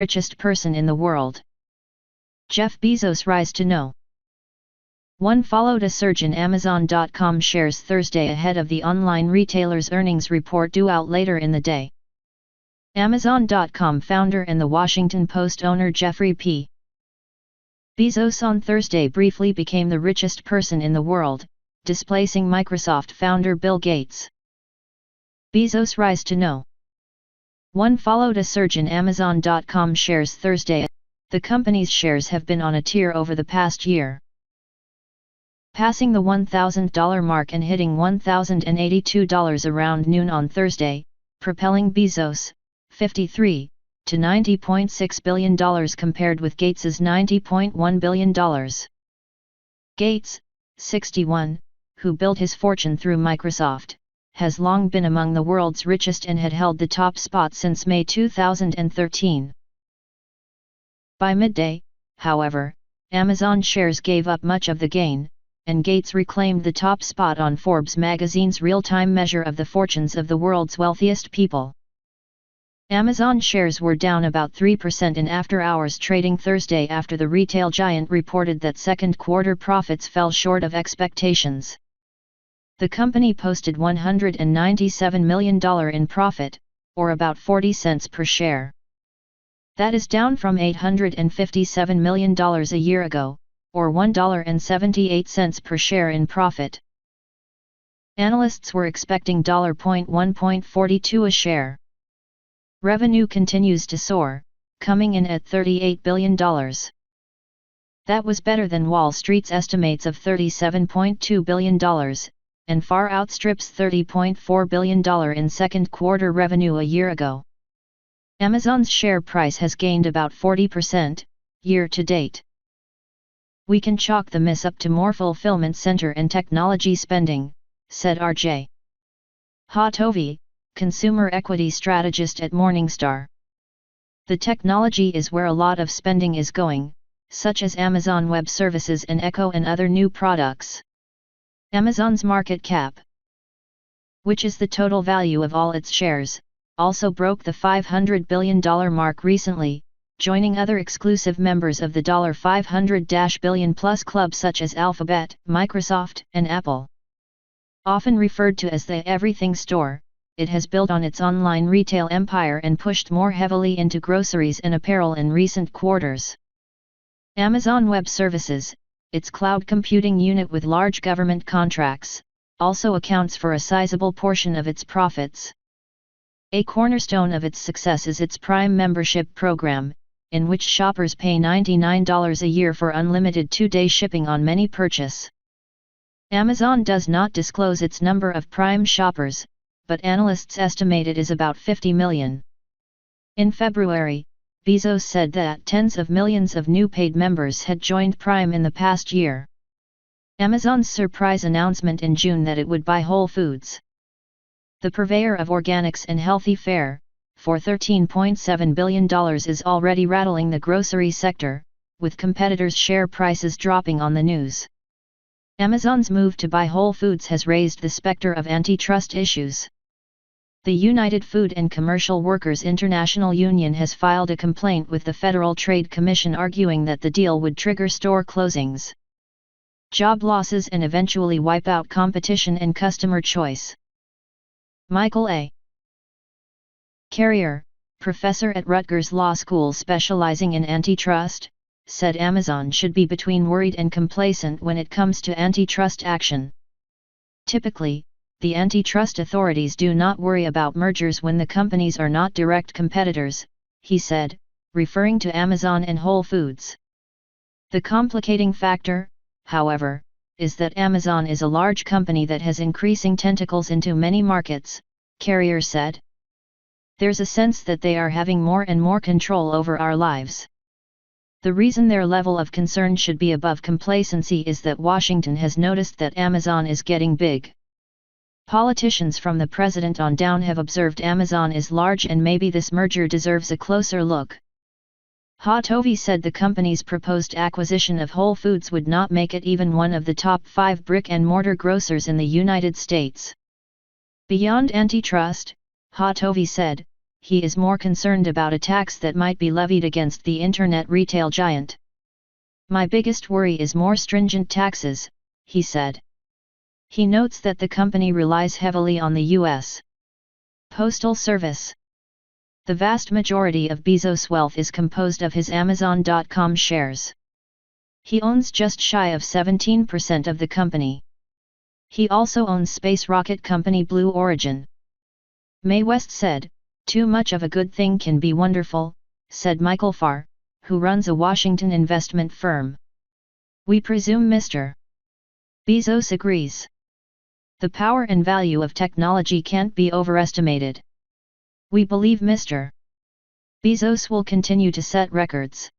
Richest person in the world. Jeff Bezos' rise to no. 1 followed a surge in Amazon.com shares Thursday ahead of the online retailer's earnings report due out later in the day. Amazon.com founder and the Washington Post owner Jeffrey P. Bezos on Thursday briefly became the richest person in the world, displacing Microsoft founder Bill Gates. Bezos' rise to no. 1 followed a surge in Amazon.com shares Thursday. The company's shares have been on a tear over the past year, passing the $1,000 mark and hitting $1,082 around noon on Thursday, propelling Bezos, 53, to $90.6 billion compared with Gates's $90.1 billion. Gates, 61, who built his fortune through Microsoft, has long been among the world's richest and had held the top spot since May 2013. By midday, however, Amazon shares gave up much of the gain, and Gates reclaimed the top spot on Forbes magazine's real-time measure of the fortunes of the world's wealthiest people. Amazon shares were down about 3% in after-hours trading Thursday after the retail giant reported that second quarter profits fell short of expectations. The company posted $197 million in profit, or about 40 cents per share. That is down from $857 million a year ago, or $1.78 per share in profit. Analysts were expecting $1.42 a share. Revenue continues to soar, coming in at $38 billion. That was better than Wall Street's estimates of $37.2 billion, and far outstrips $30.4 billion in second quarter revenue a year ago. Amazon's share price has gained about 40%, year to date. We can chalk the miss up to more fulfillment center and technology spending, said R.J. Hatovi, consumer equity strategist at Morningstar. The technology is where a lot of spending is going, such as Amazon Web Services and Echo and other new products. Amazon's market cap, which is the total value of all its shares, also broke the $500 billion mark recently, joining other exclusive members of the $500 billion plus club such as Alphabet, Microsoft, and Apple. Often referred to as the Everything Store, it has built on its online retail empire and pushed more heavily into groceries and apparel in recent quarters. Amazon Web Services, its cloud computing unit with large government contracts, also accounts for a sizable portion of its profits. A cornerstone of its success is its Prime membership program, in which shoppers pay $99 a year for unlimited 2-day shipping on many purchase. Amazon does not disclose its number of Prime shoppers, but analysts estimate it is about 50 million. In February, Bezos said that tens of millions of new paid members had joined Prime in the past year. Amazon's surprise announcement in June that it would buy Whole Foods, the purveyor of organics and healthy fare, for $13.7 billion is already rattling the grocery sector, with competitors' share prices dropping on the news. Amazon's move to buy Whole Foods has raised the specter of antitrust issues. The United Food and Commercial Workers International Union has filed a complaint with the Federal Trade Commission arguing that the deal would trigger store closings, job losses and eventually wipe out competition and customer choice. Michael A. Carrier, professor at Rutgers Law School specializing in antitrust, said Amazon should be between worried and complacent when it comes to antitrust action. Typically, the antitrust authorities do not worry about mergers when the companies are not direct competitors, he said, referring to Amazon and Whole Foods. The complicating factor, however, is that Amazon is a large company that has increasing tentacles into many markets, Carrier said. There's a sense that they are having more and more control over our lives. The reason their level of concern should be above complacency is that Washington has noticed that Amazon is getting big. Politicians from the president on down have observed Amazon is large and maybe this merger deserves a closer look. Hatovi said the company's proposed acquisition of Whole Foods would not make it even one of the top 5 brick-and-mortar grocers in the United States. Beyond antitrust, Hatovi said, he is more concerned about a tax that might be levied against the internet retail giant. "My biggest worry is more stringent taxes," he said. He notes that the company relies heavily on the U.S. Postal Service. The vast majority of Bezos' wealth is composed of his Amazon.com shares. He owns just shy of 17% of the company. He also owns space rocket company Blue Origin. Mae West said, "Too much of a good thing can be wonderful," said Michael Farr, who runs a Washington investment firm. "We presume Mr. Bezos agrees. The power and value of technology can't be overestimated. We believe Mr. Bezos will continue to set records."